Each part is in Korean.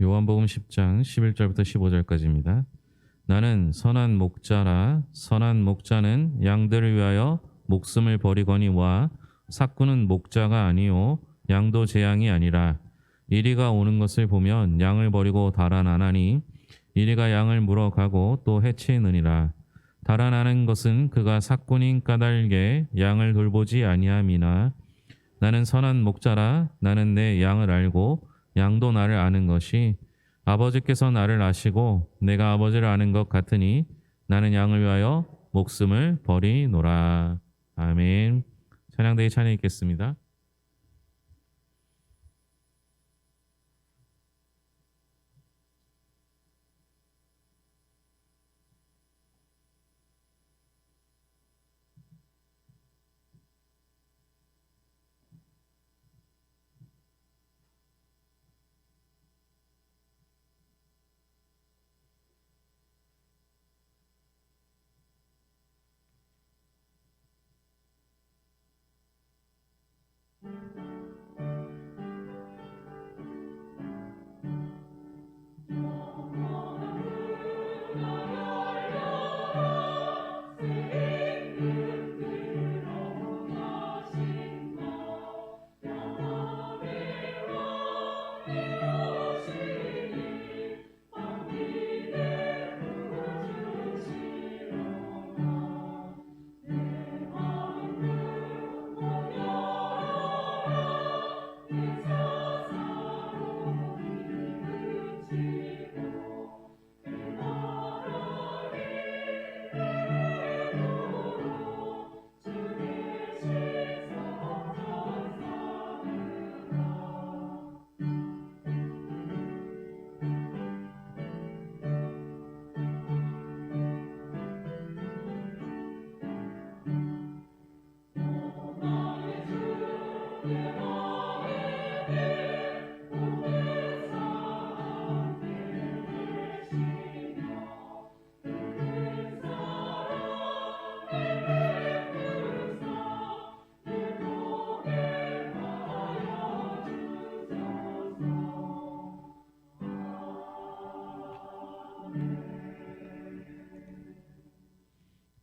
요한복음 10장 11절부터 15절까지입니다. 나는 선한 목자라. 선한 목자는 양들을 위하여 목숨을 버리거니와 삭구는 목자가 아니요 양도 제 양이 아니라. 이리가 오는 것을 보면 양을 버리고 달아나나니 이리가 양을 물어가고 또 해치느니라. 달아나는 것은 그가 삭군인 까닭에 양을 돌보지 아니함이나. 나는 선한 목자라. 나는 내 양을 알고 양도 나를 아는 것이 아버지께서 나를 아시고 내가 아버지를 아는 것 같으니 나는 양을 위하여 목숨을 버리노라. 아멘. 찬양대에 찬양 있겠습니다.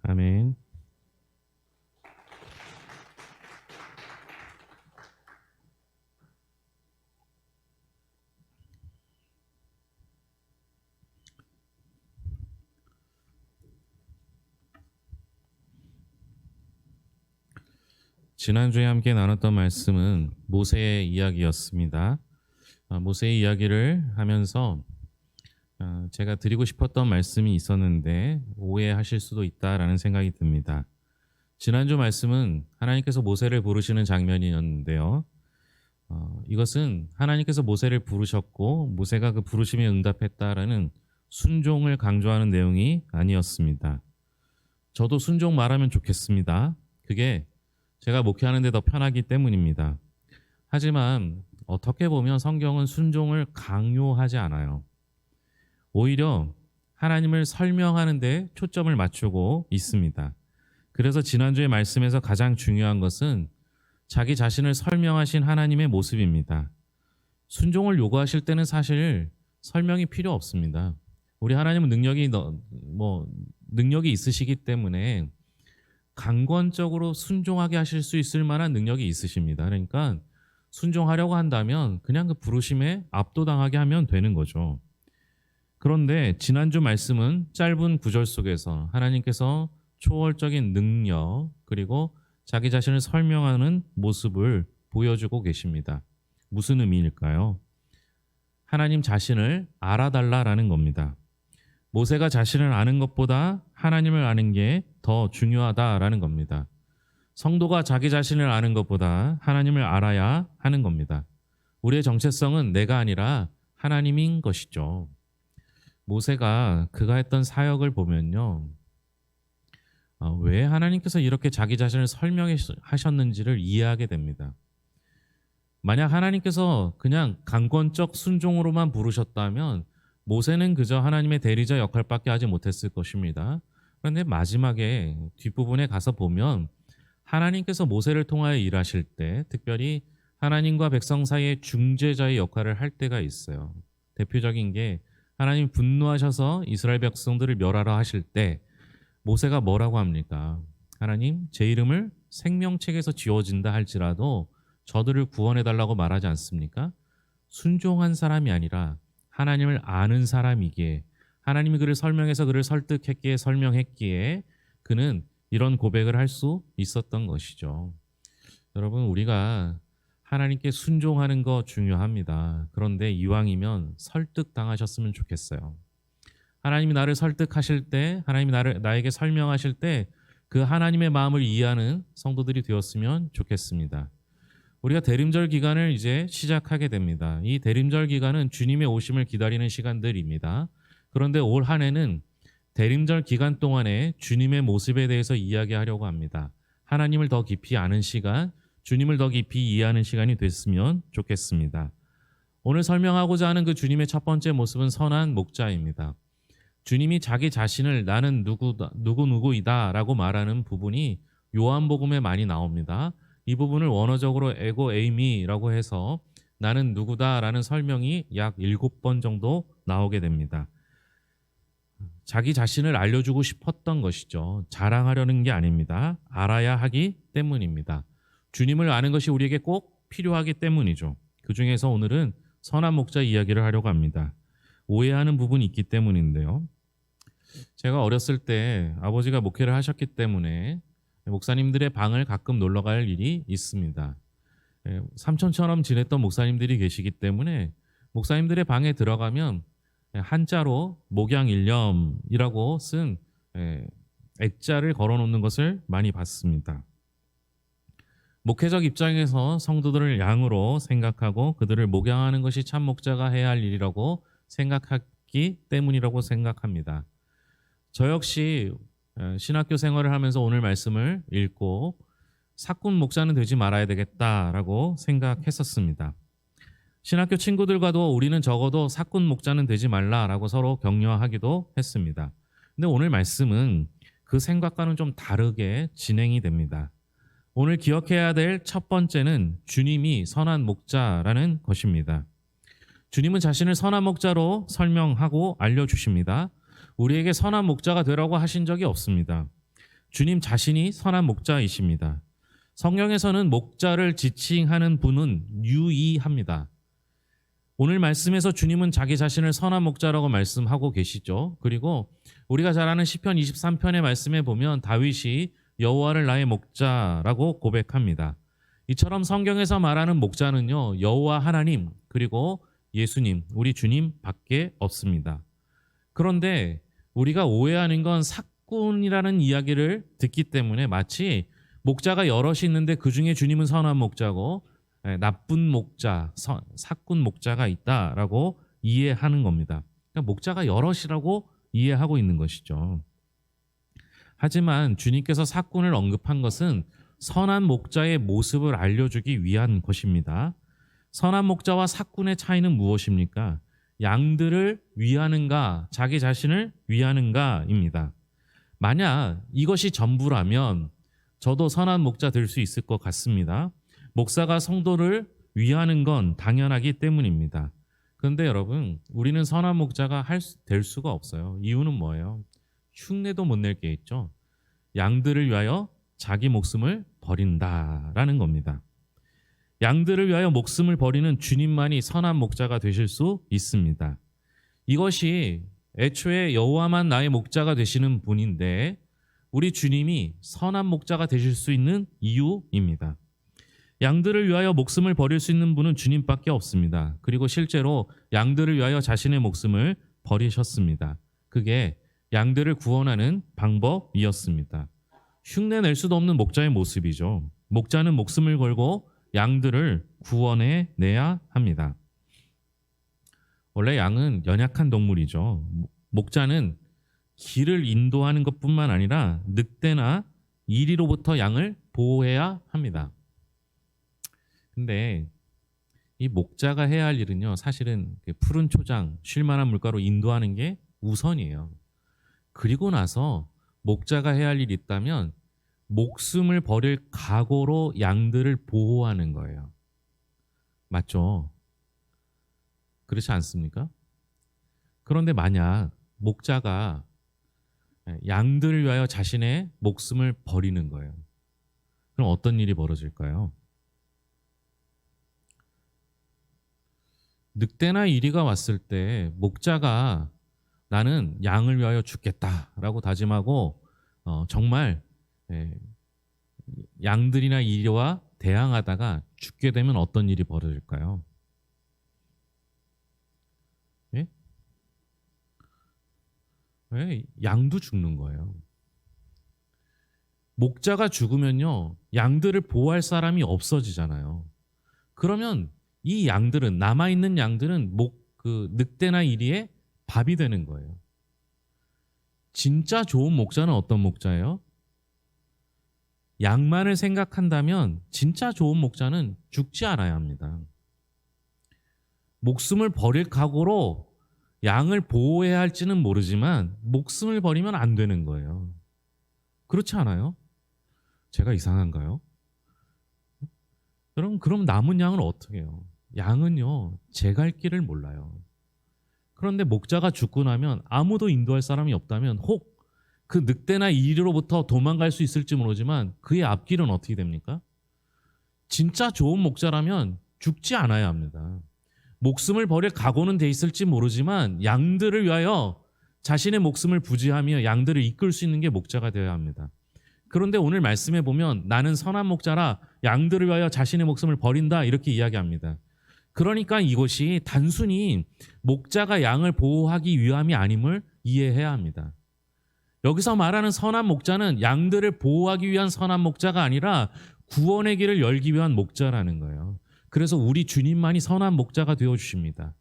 아멘. 지난주에 함께 나눴던 말씀은 모세의 이야기였습니다. 모세의 이야기를 하면서 제가 드리고 싶었던 말씀이 있었는데 오해하실 수도 있다라는 생각이 듭니다. 지난주 말씀은 하나님께서 모세를 부르시는 장면이었는데요. 이것은 하나님께서 모세를 부르셨고 모세가 그 부르심에 응답했다라는 순종을 강조하는 내용이 아니었습니다. 저도 순종 말하면 좋겠습니다. 그게 제가 목회하는 데 더 편하기 때문입니다. 하지만 어떻게 보면 성경은 순종을 강요하지 않아요. 오히려 하나님을 설명하는 데 초점을 맞추고 있습니다. 그래서 지난주의 말씀에서 가장 중요한 것은 자기 자신을 설명하신 하나님의 모습입니다. 순종을 요구하실 때는 사실 설명이 필요 없습니다. 우리 하나님은 능력이 있으시기 때문에 강권적으로 순종하게 하실 수 있을 만한 능력이 있으십니다. 그러니까 순종하려고 한다면 그냥 그 부르심에 압도당하게 하면 되는 거죠. 그런데 지난주 말씀은 짧은 구절 속에서 하나님께서 초월적인 능력 그리고 자기 자신을 설명하는 모습을 보여주고 계십니다. 무슨 의미일까요? 하나님 자신을 알아달라라는 겁니다. 모세가 자신을 아는 것보다 하나님을 아는 게 더 중요하다라는 겁니다. 성도가 자기 자신을 아는 것보다 하나님을 알아야 하는 겁니다. 우리의 정체성은 내가 아니라 하나님인 것이죠. 모세가 그가 했던 사역을 보면요. 왜 하나님께서 이렇게 자기 자신을 설명하셨는지를 이해하게 됩니다. 만약 하나님께서 그냥 강권적 순종으로만 부르셨다면 모세는 그저 하나님의 대리자 역할밖에 하지 못했을 것입니다. 그런데 마지막에 뒷부분에 가서 보면 하나님께서 모세를 통하여 일하실 때 특별히 하나님과 백성 사이의 중재자의 역할을 할 때가 있어요. 대표적인 게 하나님 분노하셔서 이스라엘 백성들을 멸하라 하실 때 모세가 뭐라고 합니까? 하나님, 제 이름을 생명책에서 지워진다 할지라도 저들을 구원해 달라고 말하지 않습니까? 순종한 사람이 아니라 하나님을 아는 사람이기에, 하나님이 그를 설명해서 그를 설득했기에, 설명했기에 그는 이런 고백을 할 수 있었던 것이죠. 여러분, 우리가 하나님께 순종하는 거 중요합니다. 그런데 이왕이면 설득당하셨으면 좋겠어요. 하나님이 나를 설득하실 때, 하나님이 나에게 설명하실 때 그 하나님의 마음을 이해하는 성도들이 되었으면 좋겠습니다. 우리가 대림절 기간을 이제 시작하게 됩니다. 이 대림절 기간은 주님의 오심을 기다리는 시간들입니다. 그런데 올 한 해는 대림절 기간 동안에 주님의 모습에 대해서 이야기하려고 합니다. 하나님을 더 깊이 아는 시간, 주님을 더 깊이 이해하는 시간이 됐으면 좋겠습니다. 오늘 설명하고자 하는 그 주님의 첫 번째 모습은 선한 목자입니다. 주님이 자기 자신을 나는 누구이다 라고 말하는 부분이 요한복음에 많이 나옵니다. 이 부분을 원어적으로 에고 에이미라고 해서 나는 누구다라는 설명이 약 7번 정도 나오게 됩니다. 자기 자신을 알려주고 싶었던 것이죠. 자랑하려는 게 아닙니다. 알아야 하기 때문입니다. 주님을 아는 것이 우리에게 꼭 필요하기 때문이죠. 그 중에서 오늘은 선한 목자 이야기를 하려고 합니다. 오해하는 부분이 있기 때문인데요. 제가 어렸을 때 아버지가 목회를 하셨기 때문에 목사님들의 방을 가끔 놀러 갈 일이 있습니다. 삼촌처럼 지냈던 목사님들이 계시기 때문에 목사님들의 방에 들어가면 한자로 목양일념이라고 쓴 액자를 걸어놓는 것을 많이 봤습니다. 목회적 입장에서 성도들을 양으로 생각하고 그들을 목양하는 것이 참 목자가 해야 할 일이라고 생각하기 때문이라고 생각합니다. 저 역시 신학교 생활을 하면서 오늘 말씀을 읽고 사꾼 목자는 되지 말아야 되겠다라고 생각했었습니다. 신학교 친구들과도 우리는 적어도 사꾼 목자는 되지 말라라고 서로 격려하기도 했습니다. 근데 오늘 말씀은 그 생각과는 좀 다르게 진행이 됩니다. 오늘 기억해야 될 첫 번째는 주님이 선한 목자라는 것입니다. 주님은 자신을 선한 목자로 설명하고 알려주십니다. 우리에게 선한 목자가 되라고 하신 적이 없습니다. 주님 자신이 선한 목자이십니다. 성경에서는 목자를 지칭하는 분은 유의합니다. 오늘 말씀에서 주님은 자기 자신을 선한 목자라고 말씀하고 계시죠. 그리고 우리가 잘 아는 시편 23편의 말씀에 보면 다윗이 여호와를 나의 목자라고 고백합니다. 이처럼 성경에서 말하는 목자는요, 여호와 하나님 그리고 예수님, 우리 주님 밖에 없습니다. 그런데 우리가 오해하는 건 사꾼이라는 이야기를 듣기 때문에 마치 목자가 여럿이 있는데 그 중에 주님은 선한 목자고 나쁜 목자, 사꾼 목자가 있다라고 이해하는 겁니다. 그러니까 목자가 여럿이라고 이해하고 있는 것이죠. 하지만 주님께서 사꾼을 언급한 것은 선한 목자의 모습을 알려주기 위한 것입니다. 선한 목자와 사꾼의 차이는 무엇입니까? 양들을 위하는가, 자기 자신을 위하는가입니다. 만약 이것이 전부라면 저도 선한 목자 될 수 있을 것 같습니다. 목사가 성도를 위하는 건 당연하기 때문입니다. 그런데 여러분, 우리는 선한 목자가 될 수가 없어요. 이유는 뭐예요? 흉내도 못 낼 게 있죠. 양들을 위하여 자기 목숨을 버린다라는 겁니다. 양들을 위하여 목숨을 버리는 주님만이 선한 목자가 되실 수 있습니다. 이것이 애초에 여호와만 나의 목자가 되시는 분인데 우리 주님이 선한 목자가 되실 수 있는 이유입니다. 양들을 위하여 목숨을 버릴 수 있는 분은 주님밖에 없습니다. 그리고 실제로 양들을 위하여 자신의 목숨을 버리셨습니다. 그게 양들을 구원하는 방법이었습니다. 흉내낼 수도 없는 목자의 모습이죠. 목자는 목숨을 걸고 양들을 구원해 내야 합니다. 원래 양은 연약한 동물이죠. 목자는 길을 인도하는 것뿐만 아니라 늑대나 이리로부터 양을 보호해야 합니다. 근데 이 목자가 해야 할 일은요, 사실은 푸른 초장, 쉴만한 물가로 인도하는 게 우선이에요. 그리고 나서 목자가 해야 할 일이 있다면 목숨을 버릴 각오로 양들을 보호하는 거예요. 맞죠? 그렇지 않습니까? 그런데 만약 목자가 양들을 위하여 자신의 목숨을 버리는 거예요. 그럼 어떤 일이 벌어질까요? 늑대나 이리가 왔을 때 목자가 나는 양을 위하여 죽겠다라고 다짐하고 정말 예, 양들이나 이리와 대항하다가 죽게 되면 어떤 일이 벌어질까요? 예? 예, 양도 죽는 거예요. 목자가 죽으면요, 양들을 보호할 사람이 없어지잖아요. 그러면 이 양들은, 남아있는 양들은 그 늑대나 이리의 밥이 되는 거예요. 진짜 좋은 목자는 어떤 목자예요? 양만을 생각한다면 진짜 좋은 목자는 죽지 않아야 합니다. 목숨을 버릴 각오로 양을 보호해야 할지는 모르지만 목숨을 버리면 안 되는 거예요. 그렇지 않아요? 제가 이상한가요? 그럼 남은 양은 어떻게 해요? 양은요, 제 갈 길을 몰라요. 그런데 목자가 죽고 나면 아무도 인도할 사람이 없다면 혹 그 늑대나 이리로부터 도망갈 수 있을지 모르지만 그의 앞길은 어떻게 됩니까? 진짜 좋은 목자라면 죽지 않아야 합니다. 목숨을 버릴 각오는 돼 있을지 모르지만 양들을 위하여 자신의 목숨을 부지하며 양들을 이끌 수 있는 게 목자가 되어야 합니다. 그런데 오늘 말씀에 보면 나는 선한 목자라 양들을 위하여 자신의 목숨을 버린다 이렇게 이야기합니다. 그러니까 이것이 단순히 목자가 양을 보호하기 위함이 아님을 이해해야 합니다. 여기서 말하는 선한 목자는 양들을 보호하기 위한 선한 목자가 아니라 구원의 길을 열기 위한 목자라는 거예요. 그래서 우리 주님만이 선한 목자가 되어주십니다.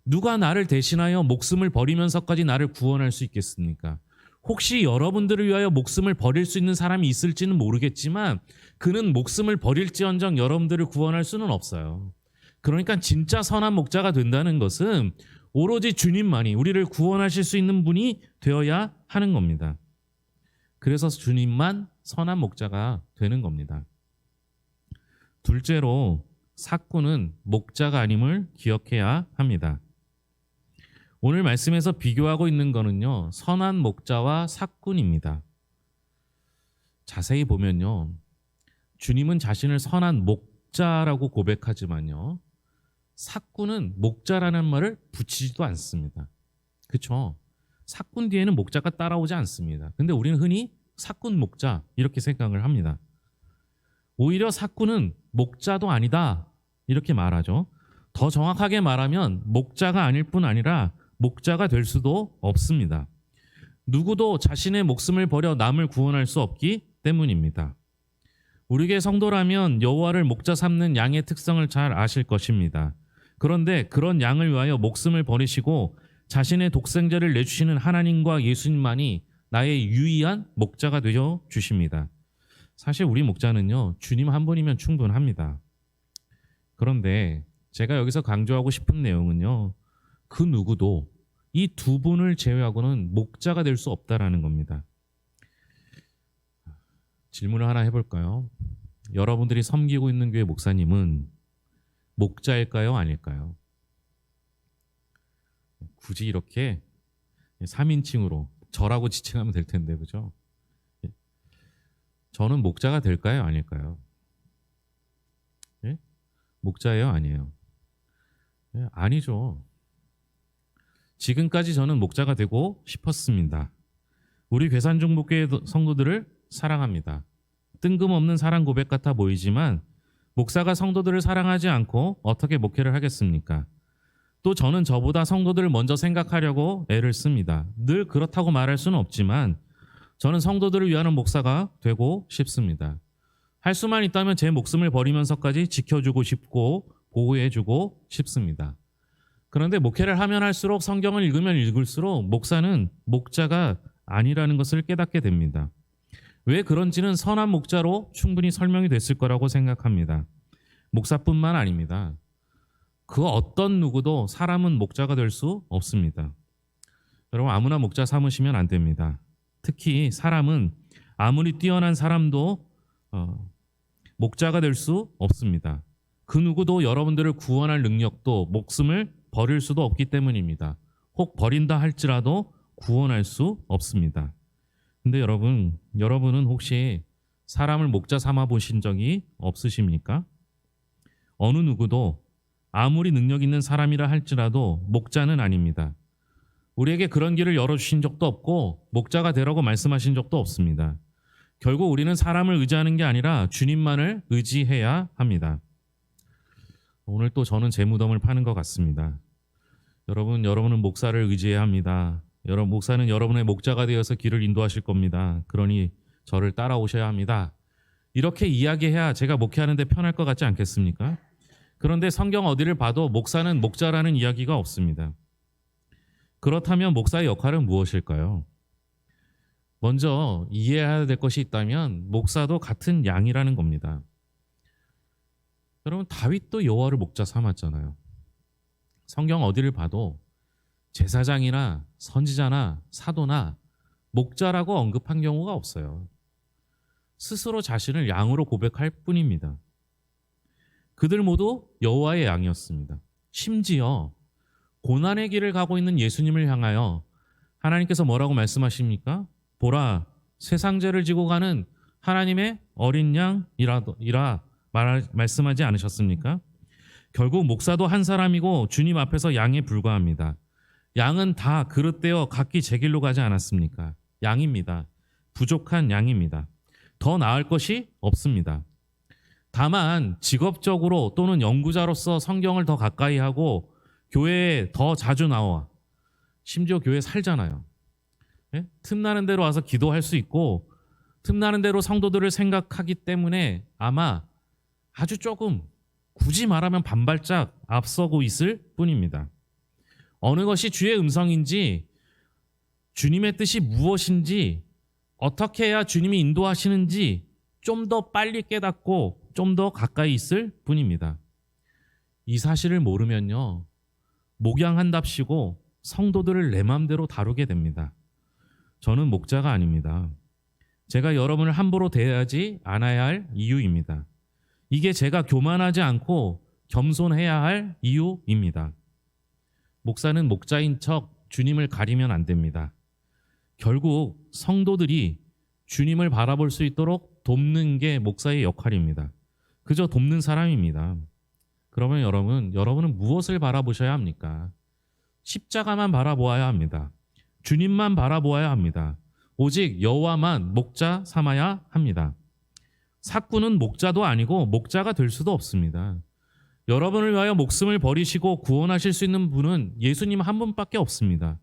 누가 나를 대신하여 목숨을 버리면서까지 나를 구원할 수 있겠습니까? 혹시 여러분들을 위하여 목숨을 버릴 수 있는 사람이 있을지는 모르겠지만 그는 목숨을 버릴지언정 여러분들을 구원할 수는 없어요. 그러니까 진짜 선한 목자가 된다는 것은 오로지 주님만이 우리를 구원하실 수 있는 분이 되어야 하는 겁니다. 그래서 주님만 선한 목자가 되는 겁니다. 둘째로 삭군은 목자가 아님을 기억해야 합니다. 오늘 말씀에서 비교하고 있는 거는요, 선한 목자와 삭군입니다. 자세히 보면요, 주님은 자신을 선한 목자라고 고백하지만요, 삭군은 목자라는 말을 붙이지도 않습니다. 그렇죠? 삭군 뒤에는 목자가 따라오지 않습니다. 근데 우리는 흔히 삭군 목자 이렇게 생각을 합니다. 오히려 삭군은 목자도 아니다 이렇게 말하죠. 더 정확하게 말하면 목자가 아닐 뿐 아니라 목자가 될 수도 없습니다. 누구도 자신의 목숨을 버려 남을 구원할 수 없기 때문입니다. 우리 교회 성도라면 여호와를 목자 삼는 양의 특성을 잘 아실 것입니다. 그런데 그런 양을 위하여 목숨을 버리시고 자신의 독생자를 내주시는 하나님과 예수님만이 나의 유일한 목자가 되어 주십니다. 사실 우리 목자는요, 주님 한 분이면 충분합니다. 그런데 제가 여기서 강조하고 싶은 내용은요, 그 누구도 이 두 분을 제외하고는 목자가 될 수 없다라는 겁니다. 질문을 하나 해볼까요? 여러분들이 섬기고 있는 교회 목사님은 목자일까요? 아닐까요? 굳이 이렇게 3인칭으로 저라고 지칭하면 될 텐데, 그죠? 저는 목자가 될까요? 아닐까요? 예? 목자예요? 아니에요? 예? 아니죠. 지금까지 저는 목자가 되고 싶었습니다. 우리 괴산중목교회 성도들을 사랑합니다. 뜬금없는 사랑 고백 같아 보이지만 목사가 성도들을 사랑하지 않고 어떻게 목회를 하겠습니까? 또 저는 저보다 성도들을 먼저 생각하려고 애를 씁니다. 늘 그렇다고 말할 수는 없지만 저는 성도들을 위하는 목사가 되고 싶습니다. 할 수만 있다면 제 목숨을 버리면서까지 지켜주고 싶고 보호해주고 싶습니다. 그런데 목회를 하면 할수록 성경을 읽으면 읽을수록 목사는 목자가 아니라는 것을 깨닫게 됩니다. 왜 그런지는 선한 목자로 충분히 설명이 됐을 거라고 생각합니다. 목사뿐만 아닙니다. 그 어떤 누구도 사람은 목자가 될 수 없습니다. 여러분, 아무나 목자 삼으시면 안 됩니다. 특히 사람은 아무리 뛰어난 사람도 목자가 될 수 없습니다. 그 누구도 여러분들을 구원할 능력도 목숨을 버릴 수도 없기 때문입니다. 혹 버린다 할지라도 구원할 수 없습니다. 근데 여러분은 혹시 사람을 목자 삼아 보신 적이 없으십니까? 어느 누구도 아무리 능력 있는 사람이라 할지라도 목자는 아닙니다. 우리에게 그런 길을 열어주신 적도 없고 목자가 되라고 말씀하신 적도 없습니다. 결국 우리는 사람을 의지하는 게 아니라 주님만을 의지해야 합니다. 오늘 또 저는 제 무덤을 파는 것 같습니다. 여러분은 목사를 의지해야 합니다. 목사는 여러분의 목자가 되어서 길을 인도하실 겁니다. 그러니 저를 따라오셔야 합니다. 이렇게 이야기해야 제가 목회하는 데 편할 것 같지 않겠습니까? 그런데 성경 어디를 봐도 목사는 목자라는 이야기가 없습니다. 그렇다면 목사의 역할은 무엇일까요? 먼저 이해해야 될 것이 있다면 목사도 같은 양이라는 겁니다. 여러분, 다윗도 여호와를 목자 삼았잖아요. 성경 어디를 봐도 제사장이나 선지자나 사도나 목자라고 언급한 경우가 없어요. 스스로 자신을 양으로 고백할 뿐입니다. 그들 모두 여호와의 양이었습니다. 심지어 고난의 길을 가고 있는 예수님을 향하여 하나님께서 뭐라고 말씀하십니까? 보라, 세상 죄를 지고 가는 하나님의 어린 양이라 말씀하지 않으셨습니까? 결국 목사도 한 사람이고 주님 앞에서 양에 불과합니다. 양은 다 그릇되어 각기 제 길로 가지 않았습니까? 양입니다. 부족한 양입니다. 더 나을 것이 없습니다. 다만 직업적으로 또는 연구자로서 성경을 더 가까이 하고 교회에 더 자주 나와, 심지어 교회에 살잖아요. 예? 틈나는 대로 와서 기도할 수 있고 틈나는 대로 성도들을 생각하기 때문에 아마 아주 조금, 굳이 말하면 반발짝 앞서고 있을 뿐입니다. 어느 것이 주의 음성인지, 주님의 뜻이 무엇인지, 어떻게 해야 주님이 인도하시는지 좀 더 빨리 깨닫고 좀 더 가까이 있을 뿐입니다. 이 사실을 모르면요, 목양한답시고 성도들을 내 맘대로 다루게 됩니다. 저는 목자가 아닙니다. 제가 여러분을 함부로 대하지 않아야 할 이유입니다. 이게 제가 교만하지 않고 겸손해야 할 이유입니다. 목사는 목자인 척 주님을 가리면 안 됩니다. 결국 성도들이 주님을 바라볼 수 있도록 돕는 게 목사의 역할입니다. 그저 돕는 사람입니다. 그러면 여러분은 무엇을 바라보셔야 합니까? 십자가만 바라보아야 합니다. 주님만 바라보아야 합니다. 오직 여호와만 목자 삼아야 합니다. 사꾼은 목자도 아니고 목자가 될 수도 없습니다. 여러분을 위하여 목숨을 버리시고 구원하실 수 있는 분은 예수님 한 분밖에 없습니다.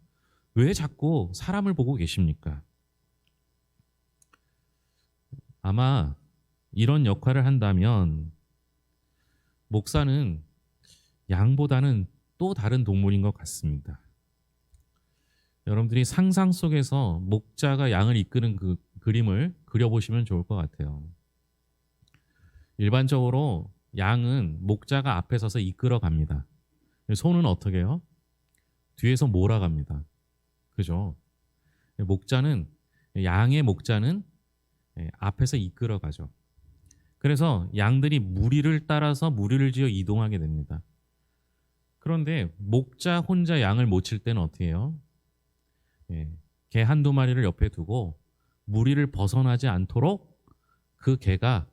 왜 자꾸 사람을 보고 계십니까? 아마 이런 역할을 한다면 목사는 양보다는 또 다른 동물인 것 같습니다. 여러분들이 상상 속에서 목자가 양을 이끄는 그 그림을 그려보시면 좋을 것 같아요. 일반적으로 양은 목자가 앞에 서서 이끌어 갑니다. 소는 어떻게 해요? 뒤에서 몰아갑니다. 그죠? 양의 목자는 앞에서 이끌어 가죠. 그래서 양들이 무리를 따라서 무리를 지어 이동하게 됩니다. 그런데 목자 혼자 양을 못 칠 때는 어떻게 해요? 개 한두 마리를 옆에 두고 무리를 벗어나지 않도록 그 개가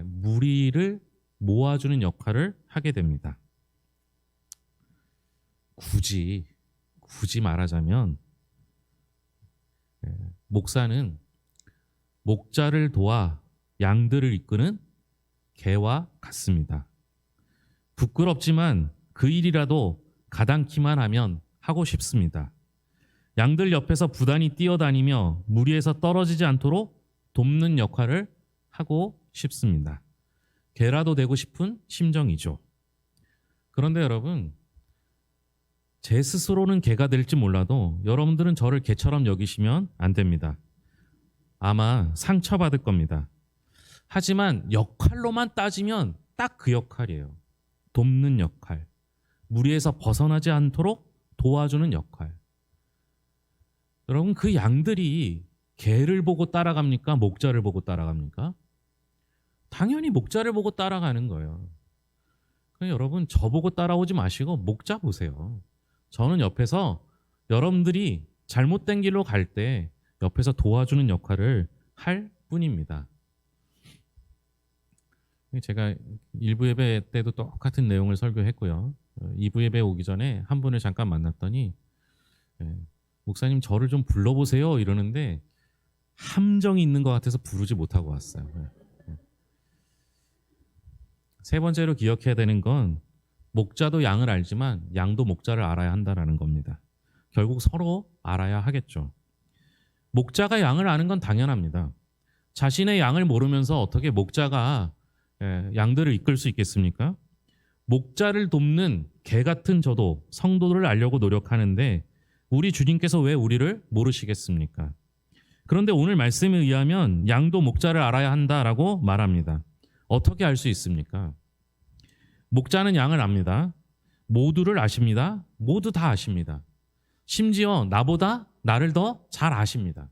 무리를 모아주는 역할을 하게 됩니다. 굳이 말하자면 목사는 목자를 도와 양들을 이끄는 개와 같습니다. 부끄럽지만 그 일이라도 가당키만 하면 하고 싶습니다. 양들 옆에서 부단히 뛰어다니며 무리에서 떨어지지 않도록 돕는 역할을 하고 싶습니다. 개라도 되고 싶은 심정이죠. 그런데 여러분, 제 스스로는 개가 될지 몰라도 여러분들은 저를 개처럼 여기시면 안 됩니다. 아마 상처받을 겁니다. 하지만 역할로만 따지면 딱 그 역할이에요. 돕는 역할. 무리에서 벗어나지 않도록 도와주는 역할. 여러분, 그 양들이 개를 보고 따라갑니까? 목자를 보고 따라갑니까? 당연히 목자를 보고 따라가는 거예요. 그러니까 여러분, 저보고 따라오지 마시고 목자 보세요. 저는 옆에서 여러분들이 잘못된 길로 갈 때 옆에서 도와주는 역할을 할 뿐입니다. 제가 1부 예배 때도 똑같은 내용을 설교했고요. 2부 예배 오기 전에 한 분을 잠깐 만났더니 목사님 저를 좀 불러보세요 이러는데 함정이 있는 것 같아서 부르지 못하고 왔어요. 세 번째로 기억해야 되는 건 목자도 양을 알지만 양도 목자를 알아야 한다는 겁니다. 결국 서로 알아야 하겠죠. 목자가 양을 아는 건 당연합니다. 자신의 양을 모르면서 어떻게 목자가 양들을 이끌 수 있겠습니까? 목자를 돕는 개 같은 저도 성도를 알려고 노력하는데 우리 주님께서 왜 우리를 모르시겠습니까? 그런데 오늘 말씀에 의하면 양도 목자를 알아야 한다라고 말합니다. 어떻게 알 수 있습니까? 목자는 양을 압니다. 모두를 아십니다. 모두 다 아십니다. 심지어 나보다 나를 더 잘 아십니다.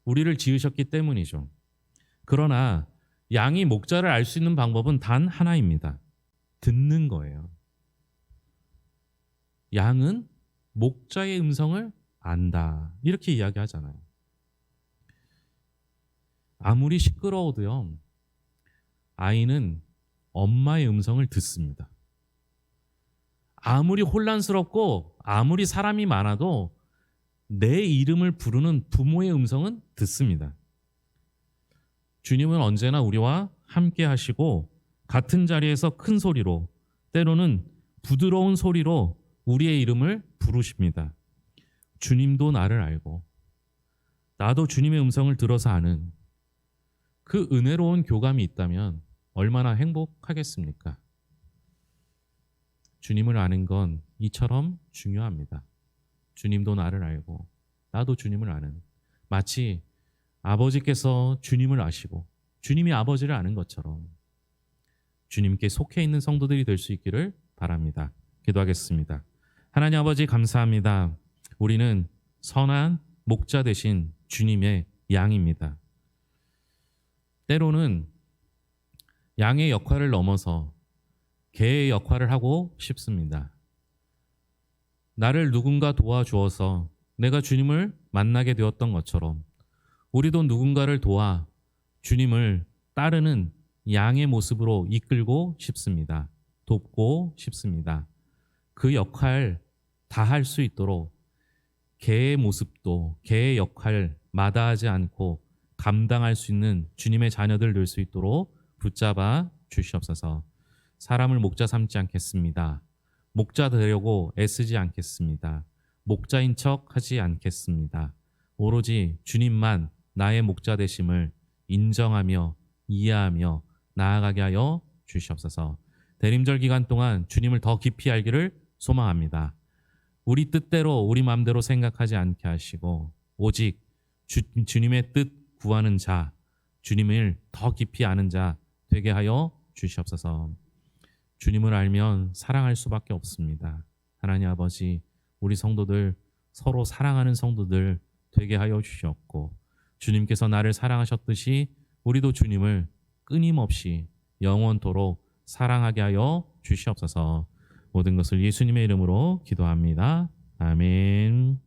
우리를 지으셨기 때문이죠. 그러나 양이 목자를 알 수 있는 방법은 단 하나입니다. 듣는 거예요. 양은 목자의 음성을 안다. 이렇게 이야기하잖아요. 아무리 시끄러워도요, 아이는 엄마의 음성을 듣습니다. 아무리 혼란스럽고 아무리 사람이 많아도 내 이름을 부르는 부모의 음성은 듣습니다. 주님은 언제나 우리와 함께 하시고 같은 자리에서 큰 소리로 때로는 부드러운 소리로 우리의 이름을 부르십니다. 주님도 나를 알고 나도 주님의 음성을 들어서 아는 그 은혜로운 교감이 있다면 얼마나 행복하겠습니까? 주님을 아는 건 이처럼 중요합니다. 주님도 나를 알고 나도 주님을 아는, 마치 아버지께서 주님을 아시고 주님이 아버지를 아는 것처럼 주님께 속해 있는 성도들이 될 수 있기를 바랍니다. 기도하겠습니다. 하나님 아버지 감사합니다. 우리는 선한 목자 되신 주님의 양입니다. 때로는 양의 역할을 넘어서 개의 역할을 하고 싶습니다. 나를 누군가 도와주어서 내가 주님을 만나게 되었던 것처럼 우리도 누군가를 도와 주님을 따르는 양의 모습으로 이끌고 싶습니다. 돕고 싶습니다. 그 역할 다 할 수 있도록 개의 모습도 개의 역할 마다하지 않고 감당할 수 있는 주님의 자녀들 될 수 있도록 붙잡아 주시옵소서. 사람을 목자 삼지 않겠습니다. 목자 되려고 애쓰지 않겠습니다. 목자인 척 하지 않겠습니다. 오로지 주님만 나의 목자 되심을 인정하며 이해하며 나아가게 하여 주시옵소서. 대림절 기간 동안 주님을 더 깊이 알기를 소망합니다. 우리 뜻대로 우리 마음대로 생각하지 않게 하시고 오직 주님의 뜻 구하는 자, 주님을 더 깊이 아는 자 되게 하여 주시옵소서. 주님을 알면 사랑할 수밖에 없습니다. 하나님 아버지, 우리 성도들 서로 사랑하는 성도들 되게 하여 주시옵고 주님께서 나를 사랑하셨듯이 우리도 주님을 끊임없이 영원토록 사랑하게 하여 주시옵소서. 모든 것을 예수님의 이름으로 기도합니다. 아멘.